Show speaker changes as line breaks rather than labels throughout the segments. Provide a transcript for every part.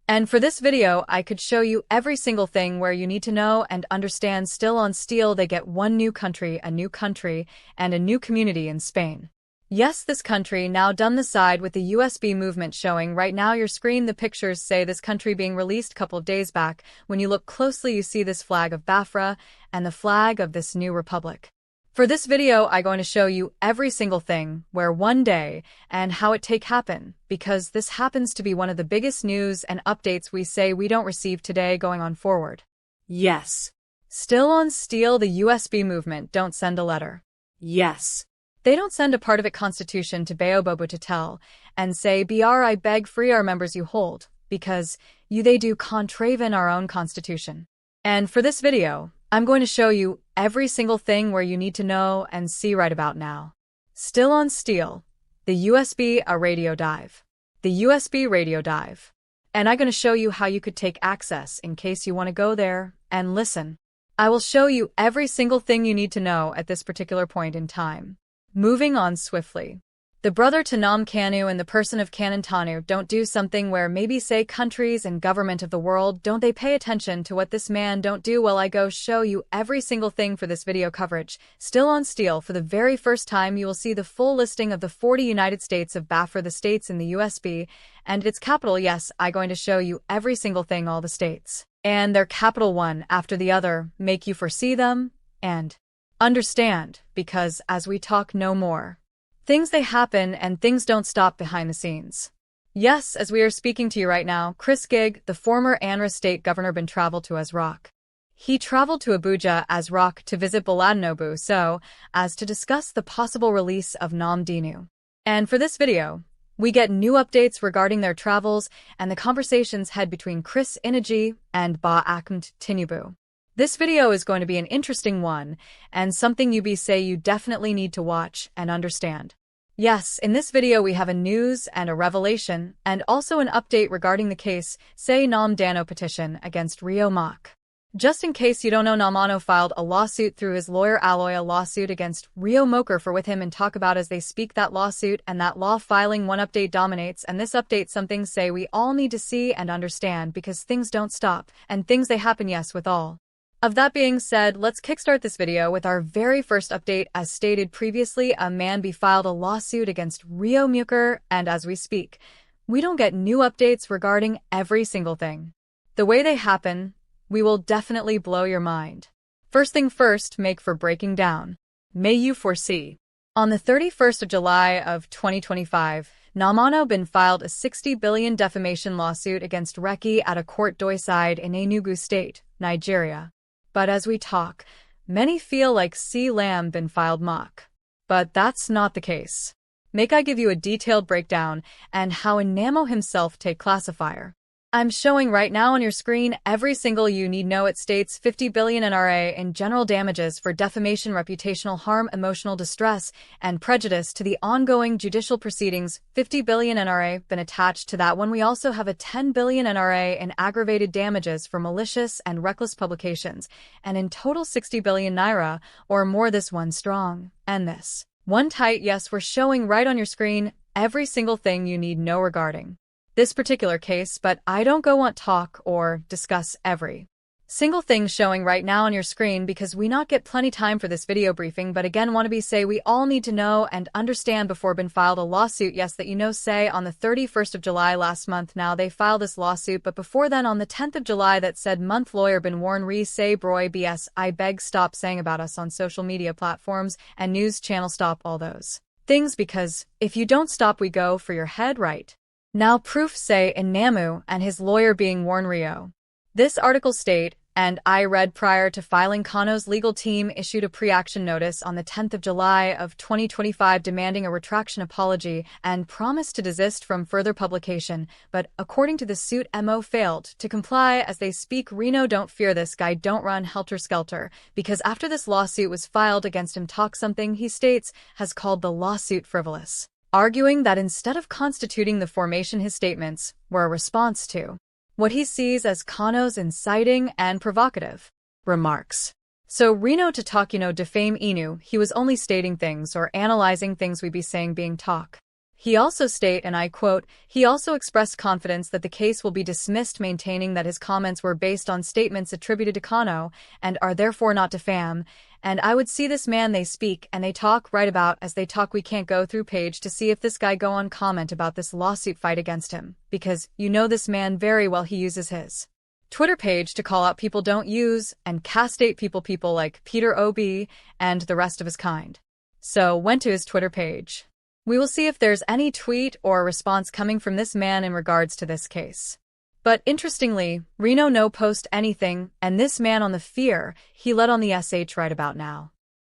And for this video, I could show you every single thing where you need to know and understand. Still on steel, they get one new country, and a new community in Spain. Yes, this country now done the side with the USB movement showing right now your screen. The pictures say this country being released a couple of days back. When you look closely, you see this flag of BIAFRA and the flag of this new republic. For this video, I'm going to show you every single thing where one day and how it take happen, because this happens to be one of the biggest news and updates we say we don't receive today going on forward. Yes. Still on steel, the USB movement don't send a letter. Yes. They don't send a part of it constitution to Baobobu to tell and say, BR, I beg free our members you hold, because they do contraven our own constitution. And for this video, I'm going to show you every single thing where you need to know and see right about now. Still on steel, the USB radio dive. The USB radio dive. And I'm going to show you how you could take access in case you want to go there and listen. I will show you every single thing you need to know at this particular point in time. Moving on swiftly. The brother to Nam Kanu and the person of Kanantanu don't do something where maybe say countries and government of the world don't they pay attention to what this man don't do. Well, I go show you every single thing for this video coverage. Still on steel, for the very first time you will see the full listing of the 40 United States of BIAFRA, the states in the USB, and its capital. Yes, I'm going to show you every single thing, all the states, and their capital one after the other, make you foresee them, and understand, because as we talk no more. Things they happen and things don't stop behind the scenes. Yes, as we are speaking to you right now, Chris Gig, the former Andhra state governor, been traveled to as Rock. He traveled to Abuja as Rock to visit Baladinobu so as to discuss the possible release of Nam Dinu. And for this video, we get new updates regarding their travels and the conversations had between Chris Inaji and Ba Akmt Tinubu. This video is going to be an interesting one, and something you say you definitely need to watch and understand. Yes, in this video we have a news and a revelation, and also an update regarding the case, say Nam Dano petition against Rio Mak. Just in case you don't know, Namano filed a lawsuit through his lawyer Alloy, a lawsuit against Rio Moker for with him and talk about as they speak that lawsuit and that law filing. One update dominates, and this update something say we all need to see and understand, because things don't stop, and things they happen. Yes, with all of that being said, let's kickstart this video with our very first update. As stated previously, a man be filed a lawsuit against Rio Muker, and as we speak, we don't get new updates regarding every single thing. The way they happen, we will definitely blow your mind. First thing first, make for breaking down. May you foresee. On the 31st of July of 2025, Namano been filed a 60 billion defamation lawsuit against Reki at a court doyside in Enugu State, Nigeria. But as we talk, many feel like C. Lamb been filed mock. But that's not the case. Make I give you a detailed breakdown and how Namo himself take classifier. I'm showing right now on your screen every single you need know. It states 50 billion NRA in general damages for defamation, reputational harm, emotional distress, and prejudice to the ongoing judicial proceedings. 50 billion NRA been attached to that one. We also have a 10 billion NRA in aggravated damages for malicious and reckless publications, and in total 60 billion naira or more. This one strong, and this one tight. Yes, we're showing right on your screen every single thing you need know regarding this particular case, but I don't go want talk or discuss every single thing showing right now on your screen, because we not get plenty time for this video briefing. But again, want to be say we all need to know and understand before been filed a lawsuit. Yes, that you know, say on the 31st of July last month now they filed this lawsuit, but before then on the 10th of July that said month lawyer been warn re say broy BS I beg stop saying about us on social media platforms and news channel, stop all those things, because if you don't stop we go for your head right. Now proof say in Namu and his lawyer being warned Rio. This article state, and I read prior to filing, Kano's legal team issued a pre-action notice on the 10th of July of 2025 demanding a retraction apology and promised to desist from further publication, but according to the suit, MO failed to comply. As they speak, Reno don't fear this guy, don't run helter-skelter, because after this lawsuit was filed against him, talk something he states has called the lawsuit frivolous, arguing that instead of constituting the formation, his statements were a response to what he sees as Kano's inciting and provocative remarks. So Reno to talk defame Inu, he was only stating things or analyzing things we be saying being talk. He also state, and I quote, he also expressed confidence that the case will be dismissed, maintaining that his comments were based on statements attributed to Kano and are therefore not defam. And I would see this man, they speak and they talk right about as they talk. We can't go through page to see if this guy go on comment about this lawsuit fight against him, because you know this man very well. He uses his Twitter page to call out people don't use and castrate people like Peter O.B. and the rest of his kind. So went to his Twitter page. We will see if there's any tweet or response coming from this man in regards to this case. But interestingly, Reno no post anything, and this man on the fear he led on the SH right about now.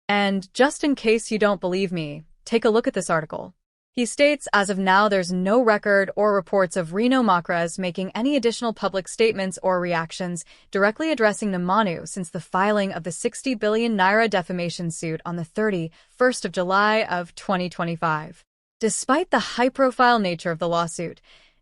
And just in case you don't believe me, take a look at this article. He states as of now there's no record or reports of Reno Makras making any additional public statements or reactions directly addressing the Manu since the filing of the 60 billion naira defamation suit on the 31st of July of 2025. Despite the high-profile nature of the lawsuit,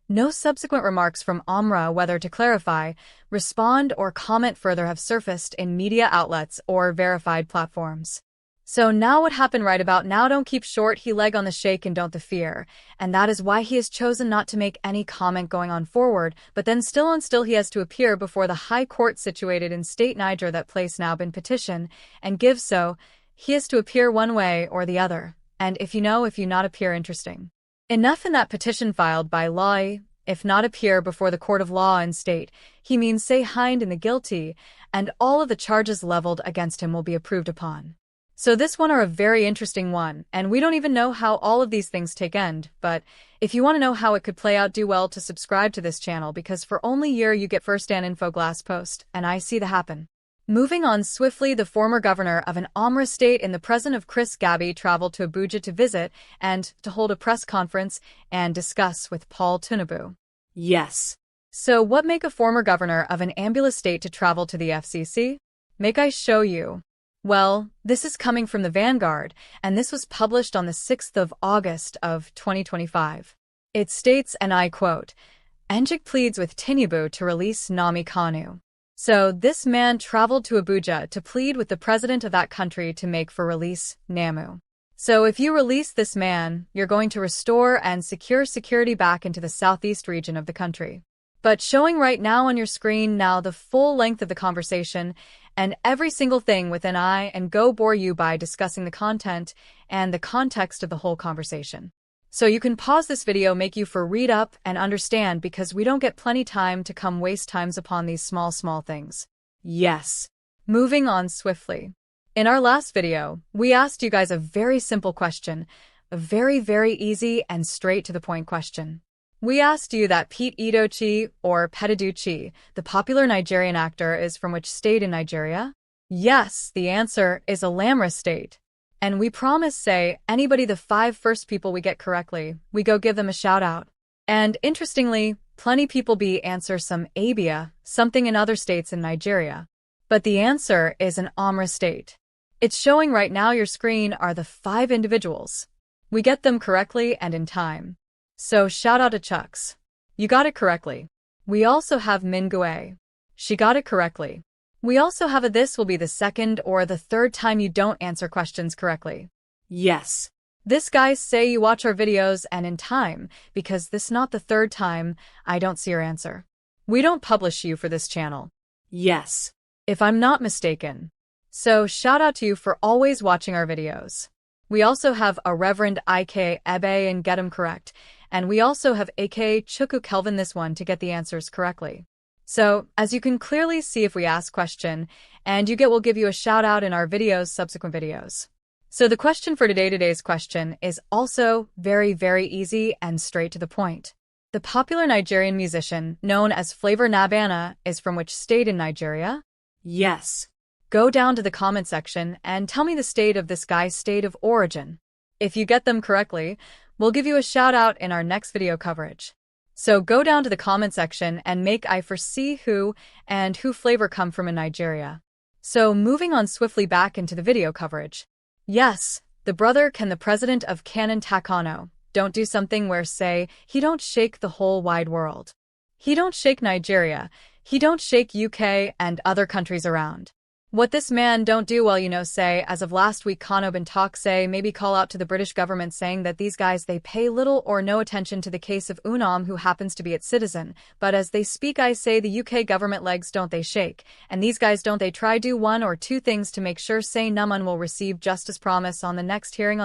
no subsequent remarks from AMRA whether to clarify, respond or comment further have surfaced in media outlets or verified platforms. So now what happened right about now? Don't keep short he leg on the shake and don't the fear, and that is why he has chosen not to make any comment going on forward, but then still he has to appear before the high court situated in state Niger that place now been petition, and give so, he has to appear one way or the other, and if you not appear interesting enough in that petition filed by law, if not appear before the court of law and state, he means say hind in the guilty, and all of the charges leveled against him will be approved upon. So this one are a very interesting one, and we don't even know how all of these things take end, but if you want to know how it could play out, do well to subscribe to this channel because for only year you get first-hand info glass post, and I see the happen. Moving on swiftly, the former governor of an Amra state in the presence of Chris Gabi traveled to Abuja to visit and to hold a press conference and discuss with Paul Tinubu. Yes. So what make a former governor of an Ambula state to travel to the FCC? Make I show you. Well, this is coming from the Vanguard, and this was published on the 6th of August of 2025. It states, and I quote, Enjik pleads with Tinubu to release Nami Kanu. So this man traveled to Abuja to plead with the president of that country to make for release Namu. So if you release this man, you're going to restore and secure security back into the southeast region of the country. But showing right now on your screen now the full length of the conversation and every single thing within I and go bore you by discussing the content and the context of the whole conversation. So you can pause this video, make you for read up and understand because we don't get plenty time to come waste times upon these small things. Yes. Moving on swiftly. In our last video, we asked you guys a very simple question, a very easy and straight to the point question. We asked you that Pete Edochie or Pettiduchi, the popular Nigerian actor, is from which state in Nigeria? Yes, the answer is Alamra state. And we promise say, anybody the 5 first people we get correctly, we go give them a shout out. And interestingly, plenty people be answer some Abia, something in other states in Nigeria. But the answer is an Amra state. It's showing right now your screen are the 5 individuals. We get them correctly and in time. So shout out to Chucks. You got it correctly. We also have Mingue. She got it correctly. We also have a this will be the second or the third time you don't answer questions correctly. Yes. This guys say you watch our videos and in time, because this not the third time I don't see your answer. We don't publish you for this channel. Yes. If I'm not mistaken. So shout out to you for always watching our videos. We also have a Reverend Ik Ebe and get him correct. And we also have AK Chuku Kelvin this one to get the answers correctly. So, as you can clearly see if we ask question, and you get we'll give you a shout out in our videos, subsequent videos. So the question for today's question is also very easy and straight to the point. The popular Nigerian musician known as Flavor Nabana is from which state in Nigeria? Yes. Go down to the comment section and tell me the state of this guy's state of origin. If you get them correctly, we'll give you a shout out in our next video coverage. So go down to the comment section and make I foresee who and who Flavor come from in Nigeria. So moving on swiftly back into the video coverage. Yes, the brother can the president of Canon Takano don't do something where say he don't shake the whole wide world. He don't shake Nigeria, he don't shake UK and other countries around. What this man don't do well, say, as of last week, Kano Bintak say, maybe call out to the British government saying that these guys, they pay little or no attention to the case of Unam, who happens to be its citizen. But as they speak, I say the UK government legs don't they shake. And these guys don't they try do one or two things to make sure say Numan will receive justice promise on the next hearing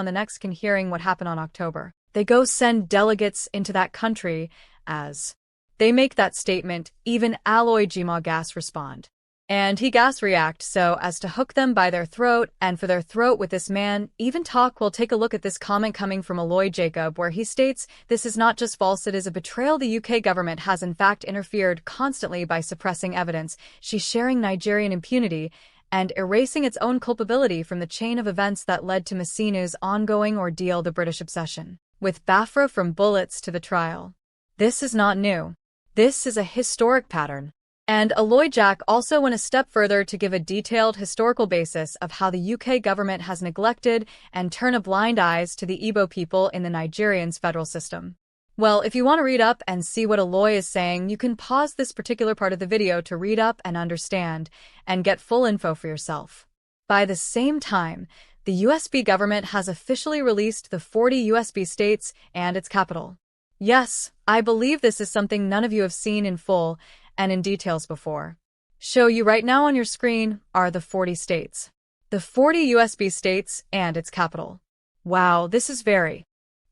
hearing what happened on October. They go send delegates into that country as they make that statement, even Alloy Gma gas respond. And he gas react so as to hook them by their throat, and for their throat with this man, even talk. We'll take a look at this comment coming from Aloy Jacob, where he states, this is not just false, it is a betrayal. The UK government has in fact interfered constantly by suppressing evidence. She's sharing Nigerian impunity and erasing its own culpability from the chain of events that led to Masinu's ongoing ordeal, the British obsession with BIAFRA from bullets to the trial. This is not new. This is a historic pattern. And Aloy Jack also went a step further to give a detailed historical basis of how the UK government has neglected and turned a blind eyes to the Igbo people in the Nigerian's federal system. Well, if you want to read up and see what Aloy is saying, you can pause this particular part of the video to read up and understand and get full info for yourself. By the same time, the USB government has officially released the 40 USB states and its capital. Yes, I believe this is something none of you have seen in full and in details before. Show you right now on your screen are the 40 states. The 40 USB states and its capital. Wow, this is very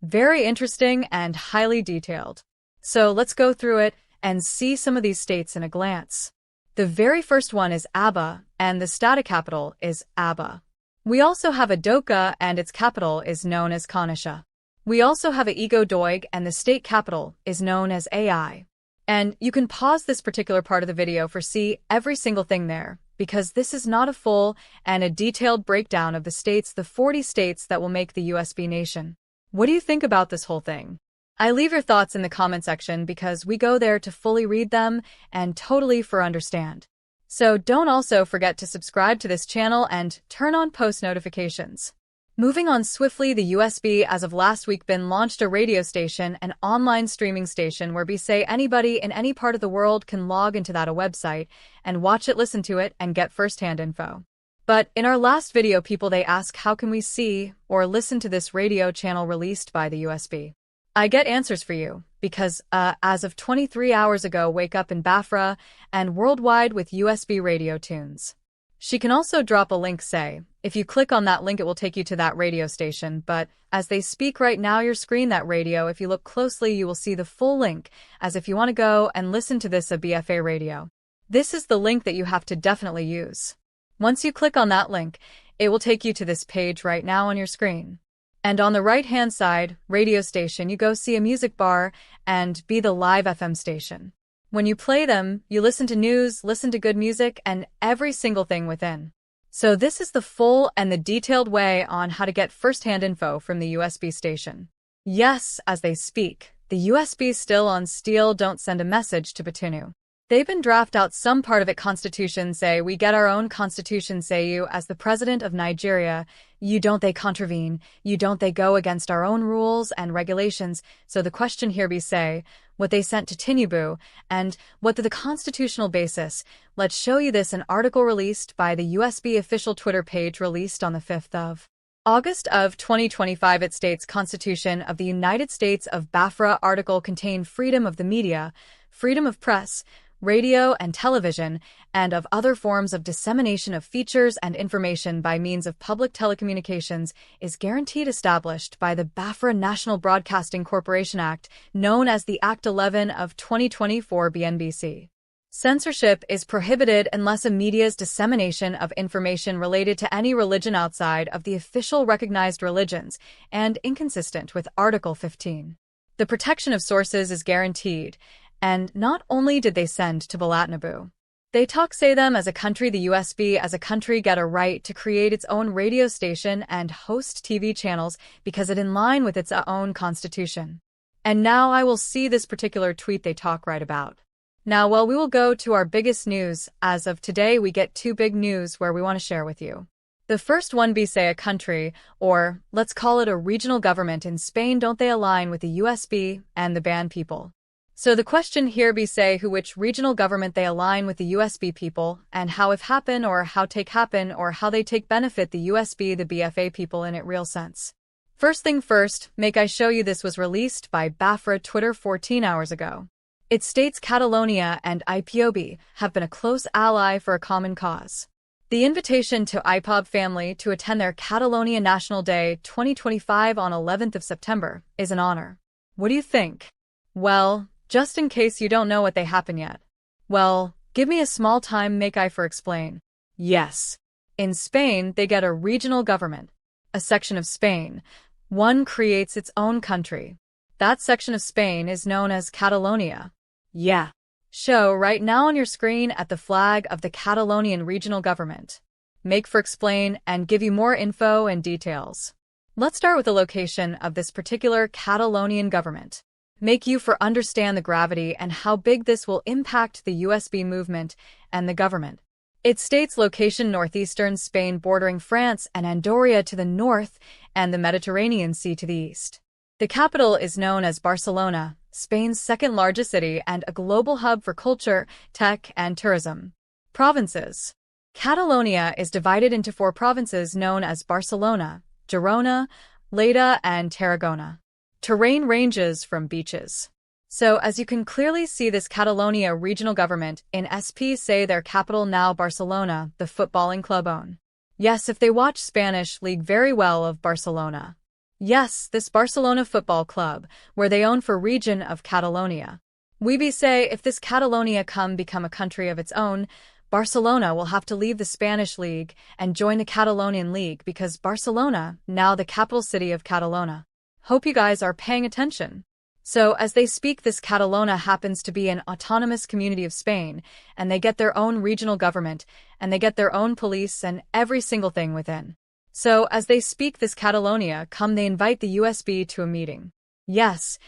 interesting and highly detailed. So let's go through it and see some of these states in a glance. The very first one is Aba, and the state capital is Aba. We also have Adoka, and its capital is known as Kanisha. We also have Igbo Doig, and the state capital is known as AI. And you can pause this particular part of the video for see every single thing there, because this is not a full and a detailed breakdown of the 40 states that will make the USB nation. What do you think about this whole thing? I leave your thoughts in the comment section because we go there to fully read them and totally for understand. So don't also forget to subscribe to this channel and turn on post notifications. Moving on swiftly, the USB as of last week been launched a radio station, an online streaming station where say anybody in any part of the world can log into that a website and watch it, listen to it, and get first-hand info. But in our last video, people they ask how can we see or listen to this radio channel released by the USB? I get answers for you because as of 23 hours ago, wake up in BIAFRA and worldwide with USB radio tunes. She can also drop a link, say. If you click on that link, it will take you to that radio station, but as they speak right now, your screen, that radio, if you look closely, you will see the full link, as if you want to go and listen to this a BFA radio. This is the link that you have to definitely use. Once you click on that link, it will take you to this page right now on your screen. And on the right-hand side, radio station, you go see a music bar and be the live FM station. When you play them, you listen to news, listen to good music, and every single thing within. So this is the full and the detailed way on how to get first-hand info from the USB station. Yes, as they speak, the USB still on steel don't send a message to Batunu. They've been draft out some part of it constitution say we get our own constitution say you as the president of Nigeria, you don't they contravene, you don't they go against our own rules and regulations. So the question here be say, what they sent to Tinubu, and what the constitutional basis. Let's show you this an article released by the USB official Twitter page released on the 5th of August of 2025. It states Constitution of the United States of BIAFRA article contain freedom of the media, freedom of press, radio and television, and of other forms of dissemination of features and information by means of public telecommunications is guaranteed established by the BIAFRA National Broadcasting Corporation Act, known as the Act 11 of 2024 BNBC. Censorship is prohibited unless a media's dissemination of information related to any religion outside of the official recognized religions and inconsistent with Article 15. The protection of sources is guaranteed. And not only did they send to Balatnabu, they say them as a country, the USB as a country get a right to create its own radio station and host TV channels because it in line with its own constitution. And now I will see this particular tweet they talk right about. Now, well, we will go to our biggest news. As of today, we get two big news where we want to share with you. The first one be say a country, or let's call it a regional government in Spain, don't they align with the USB and the banned people. So the question here be say who which regional government they align with the USB people, and how if happen or how take happen or how they take benefit the USB the BFA people in it real sense. First thing first, make I show you this was released by BIAFRA Twitter 14 hours ago. It states Catalonia and IPOB have been a close ally for a common cause. The invitation to IPOB family to attend their Catalonia National Day 2025 on 11th of September is an honor. What do you think? Well, just in case you don't know what they happen yet. Well, give me a small time make I for explain. Yes. In Spain, they get a regional government. A section of Spain. One creates its own country. That section of Spain is known as Catalonia. Yeah. Show right now on your screen at the flag of the Catalonian regional government. Make for explain and give you more info and details. Let's start with the location of this particular Catalonian government. Make you for understand the gravity and how big this will impact the USB movement and the government. It states location northeastern Spain bordering France and Andorra to the north and the Mediterranean Sea to the east. The capital is known as Barcelona, Spain's second largest city and a global hub for culture, tech, and tourism. Provinces. Catalonia is divided into 4 provinces known as Barcelona, Girona, Lleida, and Tarragona. Terrain ranges from beaches. So as you can clearly see this Catalonia regional government in SP say their capital now Barcelona, the footballing club own. Yes, if they watch Spanish league very well of Barcelona. Yes, this Barcelona football club, where they own for region of Catalonia. We be say if this Catalonia become a country of its own, Barcelona will have to leave the Spanish league and join the Catalonian league because Barcelona, now the capital city of Catalonia. Hope you guys are paying attention. So as they speak this Catalonia happens to be an autonomous community of Spain, and they get their own regional government, and they get their own police and every single thing within. So as they speak this Catalonia they invite the USB to a meeting. Yes,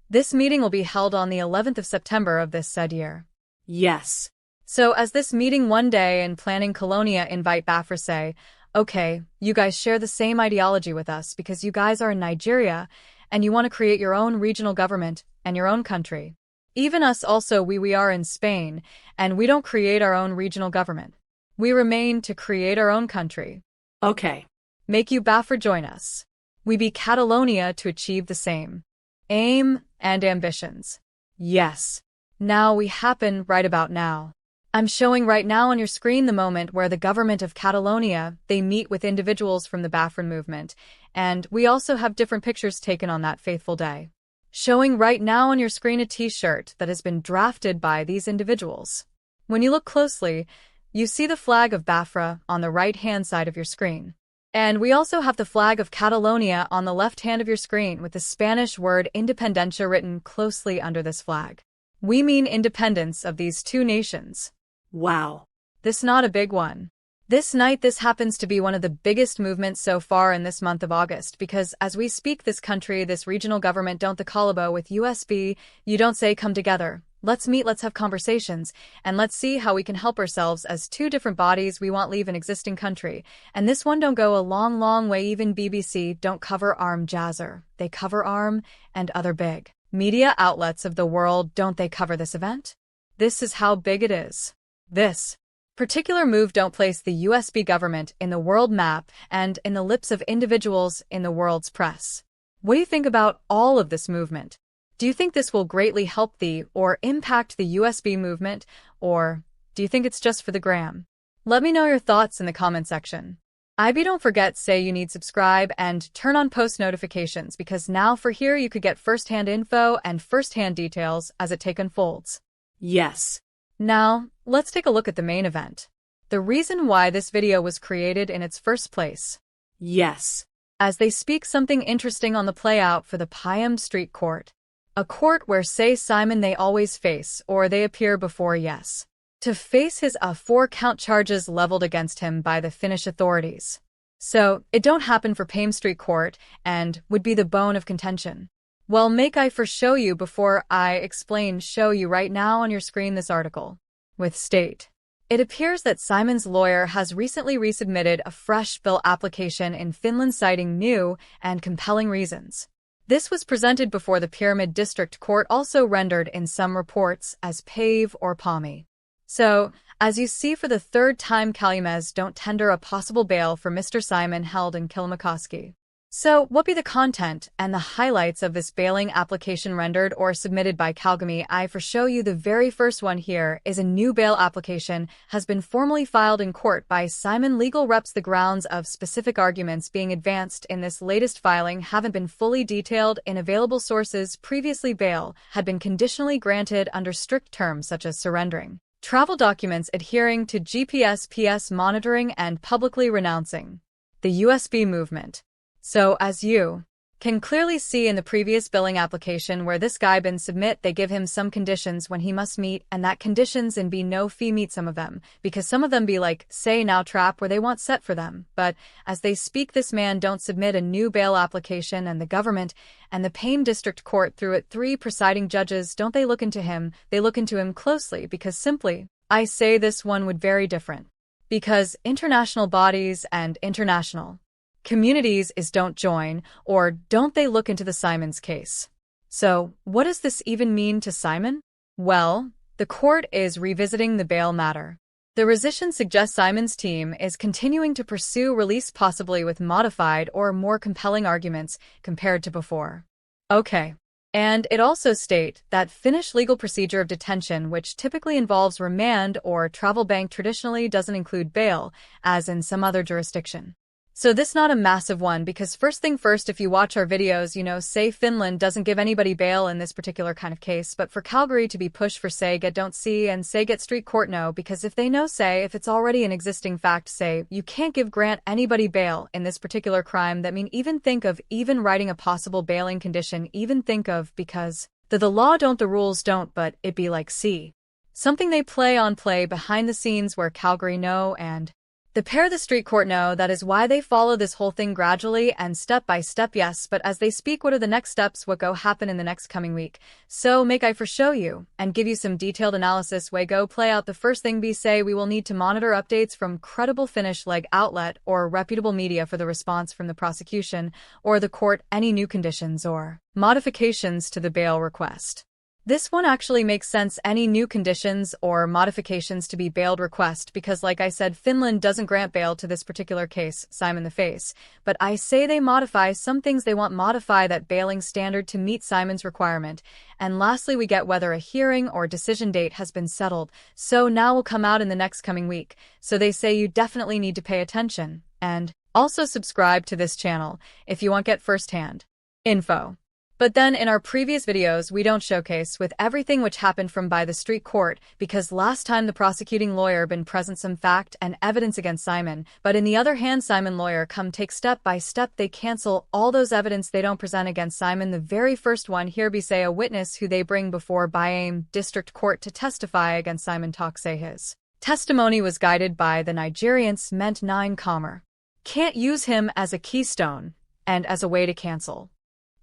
this meeting will be held on the 11th of September of this said year. Yes. So as this meeting one day and planning Colonia invite BIAFRA say, okay, you guys share the same ideology with us because you guys are in Nigeria and you want to create your own regional government and your own country. Even us also we are in Spain and we don't create our own regional government. We remain to create our own country. Okay. Make you BIAFRA join us. We be Catalonia to achieve the same aim and ambitions. Yes. Now we happen right about now. I'm showing right now on your screen the moment where the government of Catalonia, they meet with individuals from the BIAFRA movement, and we also have different pictures taken on that faithful day. Showing right now on your screen a t-shirt that has been drafted by these individuals. When you look closely, you see the flag of BIAFRA on the right-hand side of your screen. And we also have the flag of Catalonia on the left hand of your screen with the Spanish word independencia written closely under this flag. We mean independence of these two nations. Wow. This not a big one. This night this happens to be one of the biggest movements so far in this month of August because as we speak this country, this regional government don't the collabo with USB, you don't say come together. Let's meet, let's have conversations, and let's see how we can help ourselves as two different bodies we want leave an existing country. And this one don't go a long way, even BBC don't cover arm jazzer. They cover arm and other big media outlets of the world, don't they cover this event? This is how big it is. This particular move don't place the USB government in the world map and in the lips of individuals in the world's press. What do you think about all of this movement? Do you think this will greatly help or impact the USB movement, or do you think it's just for the gram? Let me know your thoughts in the comment section. Don't forget say you need subscribe and turn on post notifications because now for here you could get first-hand info and first-hand details as it unfolds. Yes. Now, let's take a look at the main event. The reason why this video was created in its first place. Yes. As they speak something interesting on the playout for the Piam Street Court. A court where say Simon they always face or they appear before yes. To face his 4-count charges leveled against him by the Finnish authorities. So, it don't happen for Piam Street Court and would be the bone of contention. Well, make I for show you before I explain show you right now on your screen this article. With state. It appears that Simon's lawyer has recently resubmitted a fresh bill application in Finland citing new and compelling reasons. This was presented before the Pyramid District Court, also rendered in some reports as PAVE or PAMI. So, as you see, for the third time, Calumes don't tender a possible bail for Mr. Simon held in Kilimakoski. So, what be the content and the highlights of this bailing application rendered or submitted by Calgamy? I for show you the very first one here is a new bail application has been formally filed in court by Simon legal reps. The grounds of specific arguments being advanced in this latest filing haven't been fully detailed in available sources. Previously, bail had been conditionally granted under strict terms such as surrendering travel documents, adhering to GPS monitoring, and publicly renouncing the USB movement. So, as you can clearly see in the previous billing application where this guy been submit, they give him some conditions when he must meet, and that conditions and be no fee meet some of them, because some of them be like, say now trap where they want set for them. But, as they speak, this man don't submit a new bail application, and the government and the Payne District Court through it 3 presiding judges don't they look into him, they look into him closely, because simply, I say this one would very different. Because international bodies and international communities is don't join, or don't they look into the Simon's case. So, what does this even mean to Simon? Well, the court is revisiting the bail matter. The rescission suggests Simon's team is continuing to pursue release, possibly with modified or more compelling arguments compared to before. Okay. And it also state that Finnish legal procedure of detention, which typically involves remand or travel bank, traditionally doesn't include bail, as in some other jurisdiction. So this not a massive one, because first thing first, if you watch our videos, you know, say Finland doesn't give anybody bail in this particular kind of case, but for Calgary to be pushed for say get don't see and say get street court no, because if they know say if it's already an existing fact say you can't grant anybody bail in this particular crime, that mean even think of even writing a possible bailing condition, even think of, because the law don't, the rules don't, but it be like see something they play behind the scenes where Calgary know and the pair the street court know. That is why they follow this whole thing gradually and step by step. Yes, but as they speak, what are the next steps, what go happen in the next coming week? So make I for show you and give you some detailed analysis way go play out. The first thing be say we will need to monitor updates from credible Finnish leg outlet or reputable media for the response from the prosecution or the court, any new conditions or modifications to the bail request. This one actually makes sense, any new conditions or modifications to be bailed request, because like I said, Finland doesn't grant bail to this particular case, Simon the Face, but I say they modify some things, they want modify that bailing standard to meet Simon's requirement. And lastly, we get whether a hearing or decision date has been settled, so now will come out in the next coming week. So they say you definitely need to pay attention, and also subscribe to this channel if you want get first-hand info. But then in our previous videos, we don't showcase with everything which happened from by the street court, because last time the prosecuting lawyer been present some fact and evidence against Simon, but in the other hand, Simon lawyer come take step by step, they cancel all those evidence they don't present against Simon. The very first one here be say a witness who they bring before BIAFRA District Court to testify against Simon talk say his testimony was guided by the Nigerians meant 9 comma. Can't use him as a keystone and as a way to cancel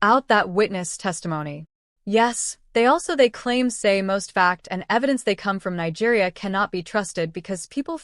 out that witness testimony. Yes, they claim say most fact and evidence they come from Nigeria cannot be trusted because people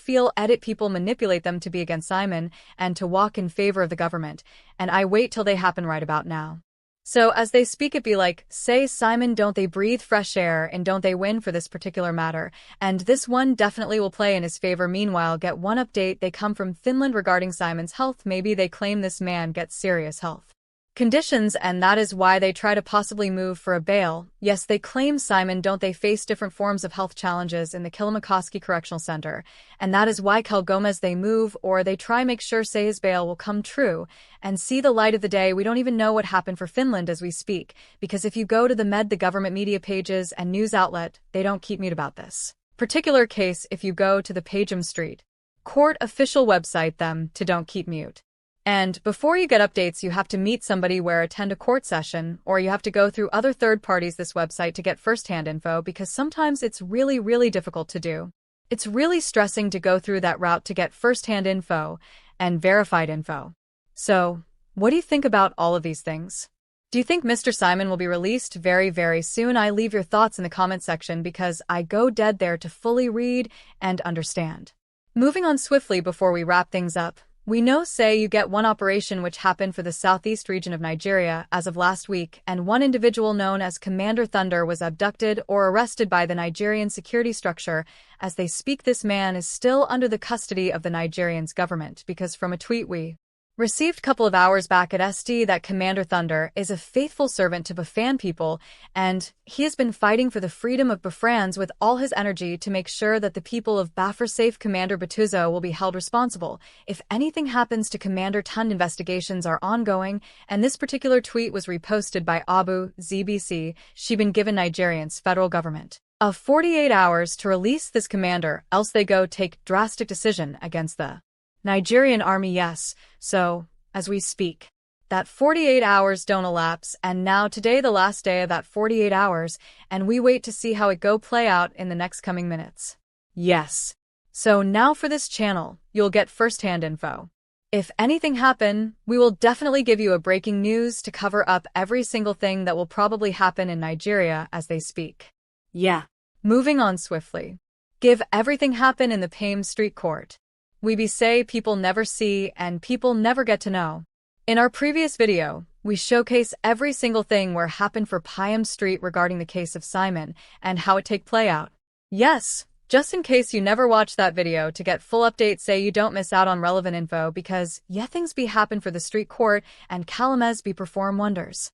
people manipulate them to be against Simon and to walk in favor of the government, and I wait till they happen right about now. So as they speak it be like, say Simon don't they breathe fresh air and don't they win for this particular matter, and this one definitely will play in his favor. Meanwhile, get one update they come from Finland regarding Simon's health, maybe they claim this man gets serious health conditions, and that is why they try to possibly move for a bail. Yes, they claim Simon don't they face different forms of health challenges in the Kilimakoski Correctional Center, and that is why Calgomez they move or they try make sure say his bail will come true and see the light of the day. We don't even know what happened for Finland as we speak, because if you go to the government media pages and news outlet, they don't keep mute about this particular case. If you go to the Pagem Street Court official website, them to don't keep mute. And before you get updates, you have to meet somebody where attend a court session, or you have to go through other third parties this website to get first-hand info, because sometimes it's really difficult to do. It's really stressing to go through that route to get first-hand info and verified info. So, what do you think about all of these things? Do you think Mr. Simon will be released very soon? I leave your thoughts in the comment section because I go dead there to fully read and understand. Moving on swiftly before we wrap things up. We know say you get one operation which happened for the southeast region of Nigeria as of last week, and one individual known as Commander Thunder was abducted or arrested by the Nigerian security structure. As they speak, this man is still under the custody of the Nigerian government because from a tweet we received a couple of hours back at SD that Commander Thunder is a faithful servant to Bafan people, and he has been fighting for the freedom of Bafrans with all his energy to make sure that the people of BIAFRA safe. Commander Batuzo will be held responsible if anything happens to Commander Tund. Investigations are ongoing, and this particular tweet was reposted by Abu ZBC. She been given Nigerian's federal government of 48 hours to release this commander, else they go take drastic decision against the Nigerian army. Yes, so, as we speak, that 48 hours don't elapse, and now today the last day of that 48 hours, and we wait to see how it go play out in the next coming minutes. Yes. So now for this channel, you'll get first-hand info. If anything happen, we will definitely give you a breaking news to cover up every single thing that will probably happen in Nigeria as they speak. Yeah. Moving on swiftly. Give everything happen in the Pame Street Court. We be say people never see and people never get to know. In our previous video, we showcase every single thing where happened for Payam Street regarding the case of Simon and how it take play out. Yes, just in case you never watched that video to get full updates, say you don't miss out on relevant info, because things be happen for the street court and Calamez be perform wonders.